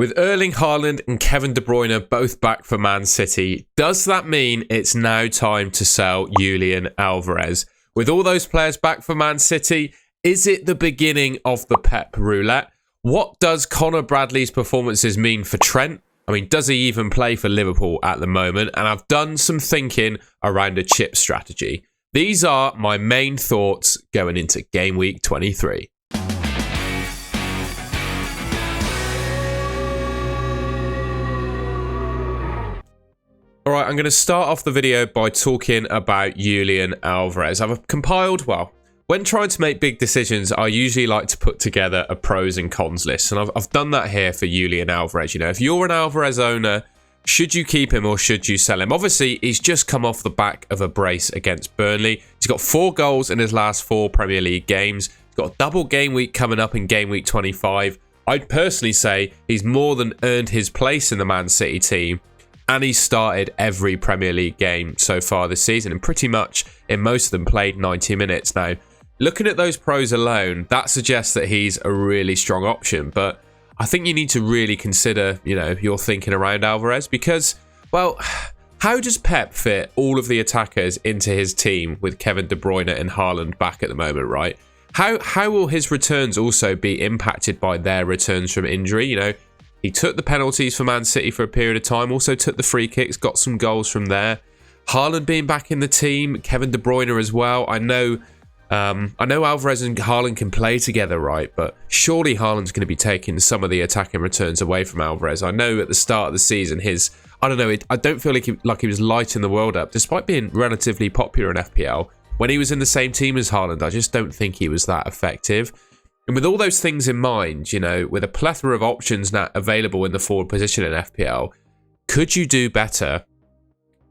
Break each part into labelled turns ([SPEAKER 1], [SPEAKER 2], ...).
[SPEAKER 1] With Erling Haaland and Kevin De Bruyne both back for Man City, does that mean it's now time to sell Julian Alvarez? With all those players back for Man City, is it the beginning of the Pep roulette? What does Connor Bradley's performances mean for Trent? I mean, does he even play for Liverpool at the moment? And I've done some thinking around a chip strategy. These are my main thoughts going into Game Week 23. All right, I'm going to start off the video by talking about Julian Alvarez. I've compiled, when trying to make big decisions, I usually like to put together a pros and cons list. And I've done that here for Julian Alvarez. You know, if you're an Alvarez owner, should you keep him or should you sell him? Obviously, he's just come off the back of a brace against Burnley. He's got 4 goals in his last 4 Premier League games. He's got a double game week coming up in Game Week 25. I'd personally say he's more than earned his place in the Man City team. And he's started every Premier League game so far this season. And pretty much in most of them played 90 minutes. Now, looking at those pros alone, that suggests that he's a really strong option. But I think you need to really consider, your thinking around Alvarez. Because, how does Pep fit all of the attackers into his team with Kevin De Bruyne and Haaland back at the moment, right? How will his returns also be impacted by their returns from injury? He took the penalties for Man City for a period of time, also took the free kicks, got some goals from there. Haaland being back in the team, Kevin De Bruyne as well. I know Alvarez and Haaland can play together, right? But surely Haaland's going to be taking some of the attacking returns away from Alvarez. I know at the start of the season, I don't feel like he was lighting the world up, despite being relatively popular in FPL. When he was in the same team as Haaland, I just don't think he was that effective. And with all those things in mind, with a plethora of options now available in the forward position in FPL, could you do better?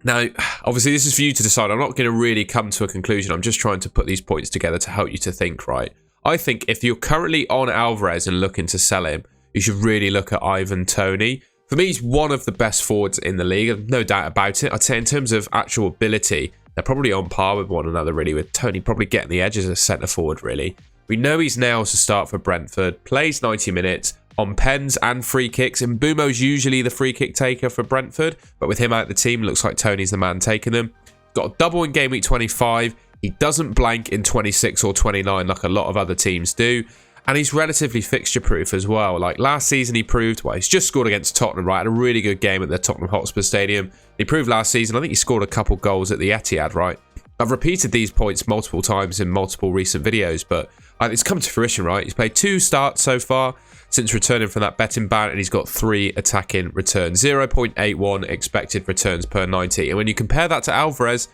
[SPEAKER 1] Now, obviously, this is for you to decide. I'm not going to really come to a conclusion. I'm just trying to put these points together to help you to think, right? I think if you're currently on Alvarez and looking to sell him, you should really look at Ivan Toney. For me, he's one of the best forwards in the league, no doubt about it. I'd say in terms of actual ability, they're probably on par with one another, really, with Toney probably getting the edge as a centre forward, really. We know he's nailed to start for Brentford, plays 90 minutes on pens and free kicks. And Mbumo's usually the free kick taker for Brentford, but with him out of the team, looks like Toney's the man taking them. Got a double in Game Week 25. He doesn't blank in 26 or 29 like a lot of other teams do. And he's relatively fixture-proof as well. Like last season, he proved, he's just scored against Tottenham, right? Had a really good game at the Tottenham Hotspur Stadium. He proved last season, I think he scored a couple goals at the Etihad, right? I've repeated these points multiple times in multiple recent videos, but it's come to fruition, right? He's played 2 starts so far since returning from that betting ban, and he's got 3 attacking returns, 0.81 expected returns per 90. And when you compare that to Alvarez,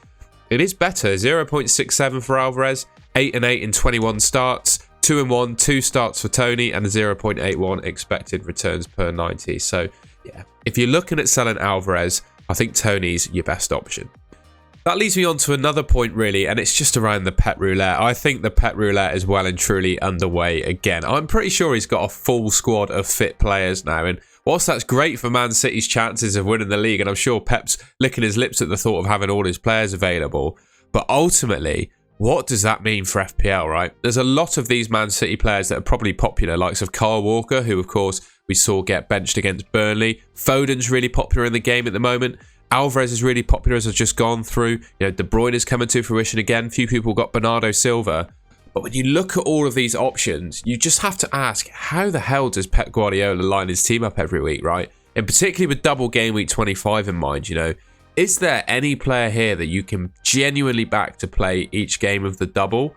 [SPEAKER 1] it is better, 0.67 for Alvarez, 8 and 8 in 21 starts, 2 and 1, 2 starts for Toney, and 0.81 expected returns per 90. So, yeah, if you're looking at selling Alvarez, I think Toney's your best option. That leads me on to another point, really, and it's just around the Pep roulette. I think the Pep roulette is well and truly underway again. I'm pretty sure he's got a full squad of fit players now, and whilst that's great for Man City's chances of winning the league, and I'm sure Pep's licking his lips at the thought of having all his players available, but ultimately, what does that mean for FPL, right? There's a lot of these Man City players that are probably popular, likes of Kyle Walker, who, of course, we saw get benched against Burnley. Foden's really popular in the game at the moment. Alvarez is really popular, as I've just gone through. De Bruyne is coming to fruition again. Few people got Bernardo Silva. But when you look at all of these options, you just have to ask, how the hell does Pep Guardiola line his team up every week, right? And particularly with double game week 25 in mind, is there any player here that you can genuinely back to play each game of the double?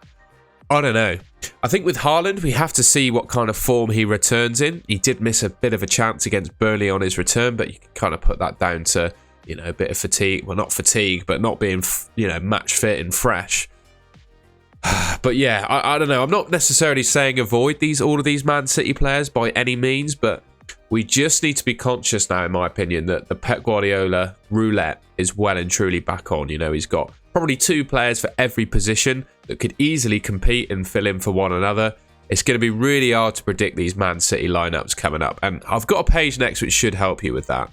[SPEAKER 1] I don't know. I think with Haaland, we have to see what kind of form he returns in. He did miss a bit of a chance against Burnley on his return, but you can kind of put that down to a bit of fatigue. Well, not fatigue, but not being, match fit and fresh. But yeah, I don't know. I'm not necessarily saying avoid all of these Man City players by any means, but we just need to be conscious now, in my opinion, that the Pep Guardiola roulette is well and truly back on. He's got probably 2 players for every position that could easily compete and fill in for one another. It's going to be really hard to predict these Man City lineups coming up. And I've got a page next which should help you with that.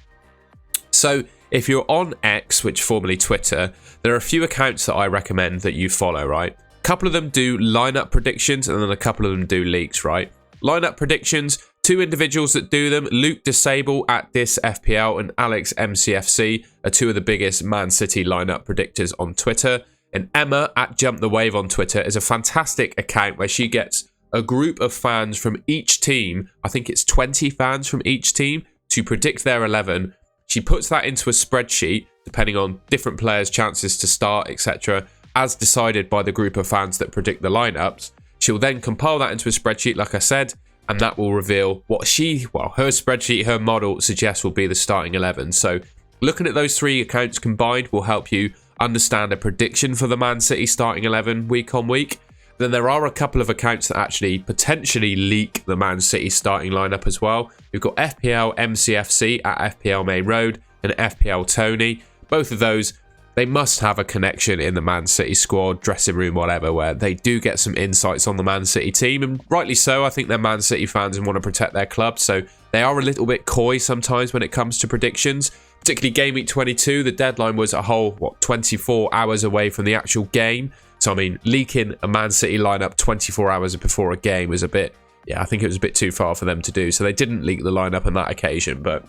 [SPEAKER 1] So if you're on X, which formerly Twitter, there are a few accounts that I recommend that you follow, right? A couple of them do lineup predictions and then a couple of them do leaks, right? Lineup predictions, Two individuals that do them, Luke Disable at Dis FPL and Alex MCFC, are two of the biggest Man City lineup predictors on Twitter. And Emma at Jump the Wave on Twitter is a fantastic account where she gets a group of fans from each team. I think it's 20 fans from each team to predict their 11. She puts that into a spreadsheet depending on different players' chances to start, etc., as decided by the group of fans that predict the lineups. She'll then compile that into a spreadsheet, like I said, and that will reveal what her spreadsheet, her model suggests will be the starting 11. So looking at those three accounts combined will help you understand a prediction for the Man City starting 11 week on week. Then there are a couple of accounts that actually potentially leak the Man City starting lineup as well. We've got FPL MCFC at FPL Main Road and FPL Tony. Both of those, they must have a connection in the Man City squad, dressing room, whatever, where they do get some insights on the Man City team. And rightly so, I think they're Man City fans and want to protect their club. So they are a little bit coy sometimes when it comes to predictions. Particularly game week 22, the deadline was a whole, 24 hours away from the actual game. So, I mean, leaking a Man City lineup 24 hours before a game was a bit, I think it was a bit too far for them to do. So they didn't leak the lineup on that occasion. But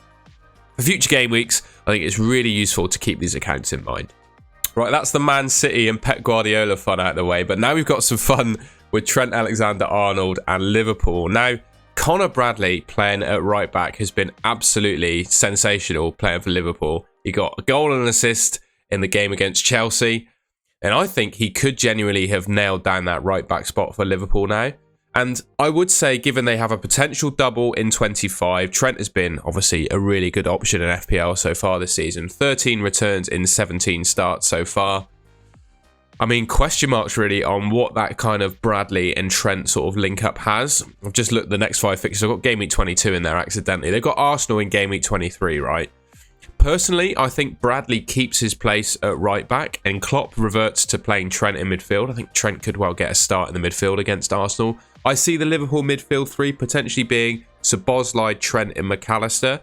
[SPEAKER 1] for future game weeks, I think it's really useful to keep these accounts in mind. Right, that's the Man City and Pep Guardiola fun out of the way. But now we've got some fun with Trent Alexander-Arnold and Liverpool. Now, Connor Bradley playing at right back has been absolutely sensational playing for Liverpool. He got a goal and an assist in the game against Chelsea. And I think he could genuinely have nailed down that right back spot for Liverpool now. And I would say, given they have a potential double in 25, Trent has been obviously a really good option in FPL so far this season. 13 returns in 17 starts so far. I mean, question marks really on what that kind of Bradley and Trent sort of link up has. I've just looked at the next 5 fixtures. I've got game week 22 in there accidentally. They've got Arsenal in game week 23, right? Personally, I think Bradley keeps his place at right back and Klopp reverts to playing Trent in midfield. I think Trent could well get a start in the midfield against Arsenal. I see the Liverpool midfield three potentially being Szoboszlai, Trent and McAllister.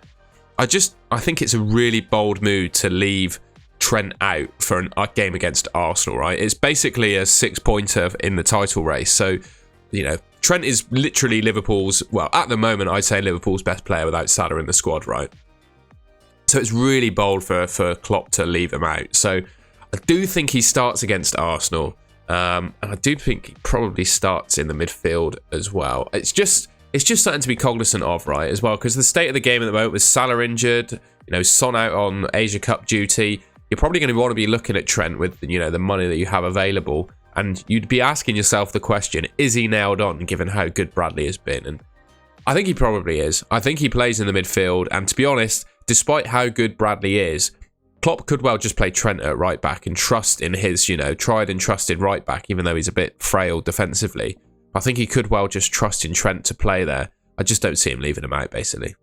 [SPEAKER 1] I think it's a really bold move to leave Trent out for a game against Arsenal, right? It's basically a 6-pointer in the title race. So, Trent is literally Liverpool's, well, at the moment, I'd say Liverpool's best player without Salah in the squad, right? So it's really bold for Klopp to leave him out. So I do think he starts against Arsenal. And I do think he probably starts in the midfield as well. It's just something to be cognizant of, right, as well, because the state of the game at the moment with Salah injured, Son out on Asia Cup duty, you're probably going to want to be looking at Trent with, the money that you have available. And you'd be asking yourself the question, is he nailed on given how good Bradley has been? And I think he probably is. I think he plays in the midfield. And to be honest, despite how good Bradley is, Klopp could well just play Trent at right back and trust in his, tried and trusted right back, even though he's a bit frail defensively. I think he could well just trust in Trent to play there. I just don't see him leaving him out, basically.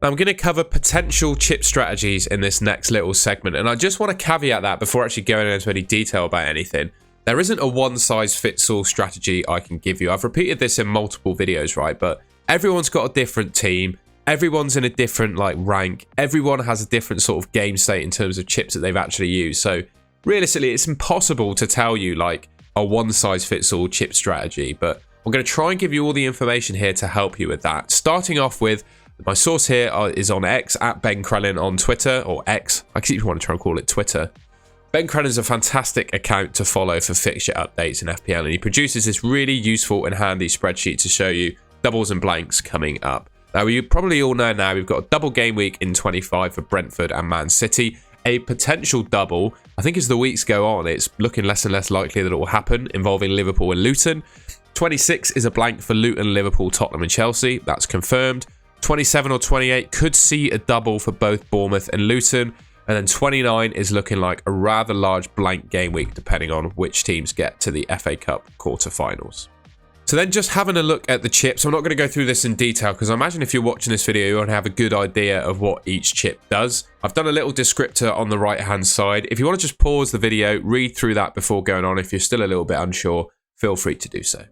[SPEAKER 1] Now, I'm going to cover potential chip strategies in this next little segment. And I just want to caveat that before actually going into any detail about anything. There isn't a one-size-fits-all strategy I can give you. I've repeated this in multiple videos, right? But everyone's got a different team. Everyone's in a different rank. Everyone has a different sort of game state in terms of chips that they've actually used. So realistically, it's impossible to tell you a one-size-fits-all chip strategy. But I'm going to try and give you all the information here to help you with that. Starting off with my source here is on X at Ben Crellin on Twitter, or X. I keep wanting to try and call it Twitter. Ben Crellin is a fantastic account to follow for fixture updates in FPL, and he produces this really useful and handy spreadsheet to show you doubles and blanks coming up. Now, you probably all know now we've got a double game week in 25 for Brentford and Man City. A potential double, I think as the weeks go on, it's looking less and less likely that it will happen, involving Liverpool and Luton. 26 is a blank for Luton, Liverpool, Tottenham and Chelsea. That's confirmed. 27 or 28 could see a double for both Bournemouth and Luton. And then 29 is looking like a rather large blank game week, depending on which teams get to the FA Cup quarterfinals. So then just having a look at the chips, I'm not going to go through this in detail because I imagine if you're watching this video, you want to have a good idea of what each chip does. I've done a little descriptor on the right-hand side. If you want to just pause the video, read through that before going on. If you're still a little bit unsure, feel free to do so.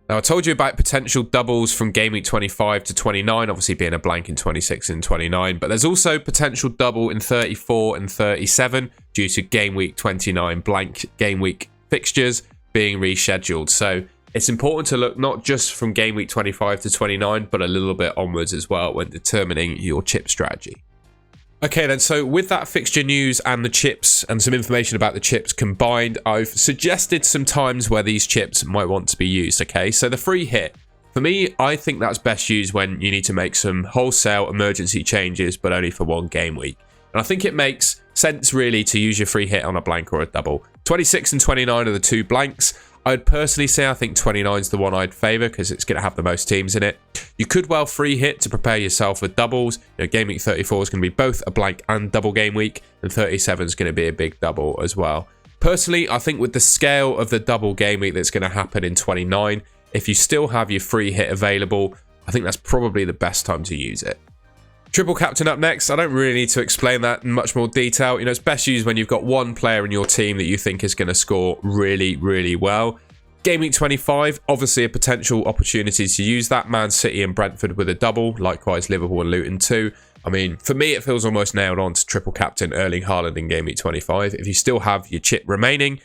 [SPEAKER 1] Now, I told you about potential doubles from game week 25 to 29, obviously being a blank in 26 and 29, but there's also potential double in 34 and 37 due to game week 29 blank game week fixtures being rescheduled. So it's important to look not just from game week 25 to 29, but a little bit onwards as well when determining your chip strategy. Okay then, so with that fixture news and the chips and some information about the chips combined, I've suggested some times where these chips might want to be used, okay? So the free hit, for me, I think that's best used when you need to make some wholesale emergency changes, but only for one game week. And I think it makes sense really to use your free hit on a blank or a double. 26 and 29 are the two blanks. I'd personally say I think 29 is the one I'd favour because it's going to have the most teams in it. You could well free hit to prepare yourself for doubles. You know, game week 34 is going to be both a blank and double game week, and 37 is going to be a big double as well. Personally, I think with the scale of the double game week that's going to happen in 29, if you still have your free hit available, I think that's probably the best time to use it. Triple captain up next. I don't really need to explain that in much more detail. You know, it's best used when you've got one player in your team that you think is going to score really, really well. Game week 25, obviously a potential opportunity to use that. Man City and Brentford with a double. Likewise, Liverpool and Luton too. I mean, for me, it feels almost nailed on to triple captain Erling Haaland in game week 25. If you still have your chip remaining,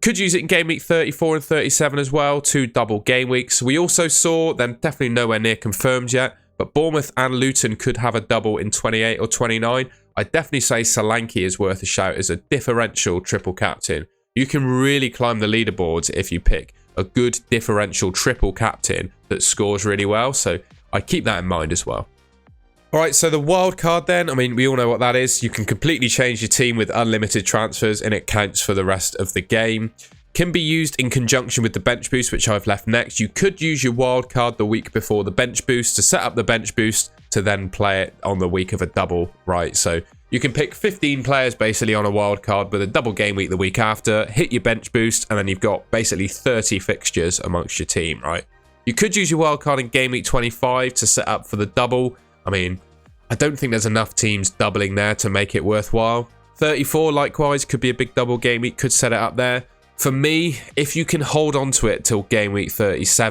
[SPEAKER 1] could use it in game week 34 and 37 as well. Two double game weeks. We also saw, then definitely nowhere near confirmed yet, but Bournemouth and Luton could have a double in 28 or 29. I'd definitely say Solanke is worth a shout as a differential triple captain. You can really climb the leaderboards if you pick a good differential triple captain that scores really well. So I keep that in mind as well. All right, so the wild card then, I mean, we all know what that is. You can completely change your team with unlimited transfers and it counts for the rest of the game. Can be used in conjunction with the bench boost, which I've left next. You could use your wild card the week before the bench boost to set up the bench boost to then play it on the week of a double, right? So you can pick 15 players basically on a wild card with a double game week the week after, hit your bench boost, and then you've got basically 30 fixtures amongst your team, right? You could use your wild card in game week 25 to set up for the double. I mean, I don't think there's enough teams doubling there to make it worthwhile. 34, likewise, could be a big double game week, could set it up there. For me, if you can hold on to it till game week 36,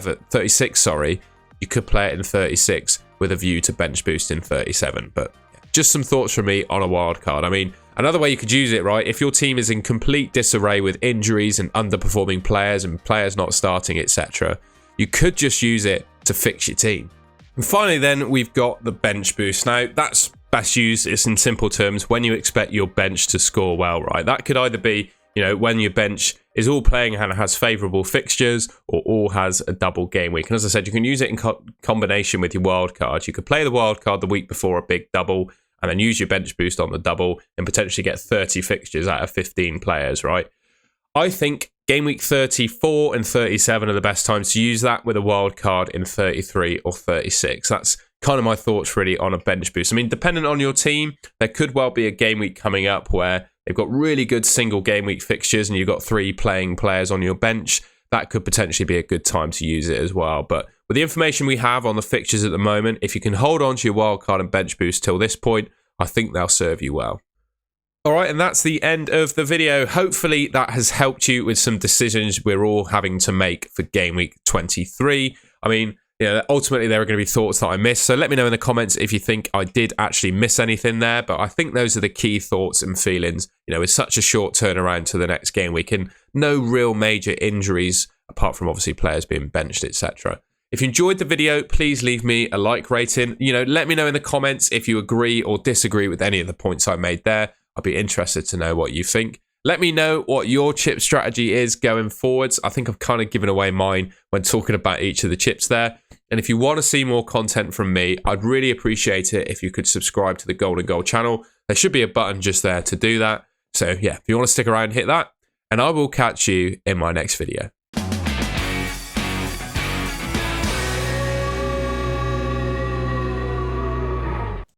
[SPEAKER 1] you could play it in 36 with a view to bench boost in 37. But just some thoughts from me on a wild card. I mean, another way you could use it, right? If your team is in complete disarray with injuries and underperforming players and players not starting, etc., you could just use it to fix your team. And finally then, we've got the bench boost. Now, that's best used, it's in simple terms, when you expect your bench to score well, right? That could either be, you know, when your bench is all playing and has favourable fixtures or all has a double game week. And as I said, you can use it in combination with your wild card. You could play the wild card the week before a big double and then use your bench boost on the double and potentially get 30 fixtures out of 15 players, right? I think game week 34 and 37 are the best times to use that with a wild card in 33 or 36. That's kind of my thoughts really on a bench boost. I mean, depending on your team, there could well be a game week coming up where they've got really good single game week fixtures and you've got 3 playing players on your bench. That could potentially be a good time to use it as well. But with the information we have on the fixtures at the moment, if you can hold on to your wildcard and bench boost till this point, I think they'll serve you well. All right, and that's the end of the video. Hopefully that has helped you with some decisions we're all having to make for game week 23. I mean, you know, ultimately there are going to be thoughts that I missed. So let me know in the comments if you think I did actually miss anything there. But I think those are the key thoughts and feelings, you know, with such a short turnaround to the next game week and no real major injuries, apart from obviously players being benched, etc. If you enjoyed the video, please leave me a like rating. You know, let me know in the comments if you agree or disagree with any of the points I made there. I'd be interested to know what you think. Let me know what your chip strategy is going forwards. I think I've kind of given away mine when talking about each of the chips there. And if you want to see more content from me, I'd really appreciate it if you could subscribe to the Golden Goal channel. There should be a button just there to do that. So yeah, if you want to stick around, hit that. And I will catch you in my next video.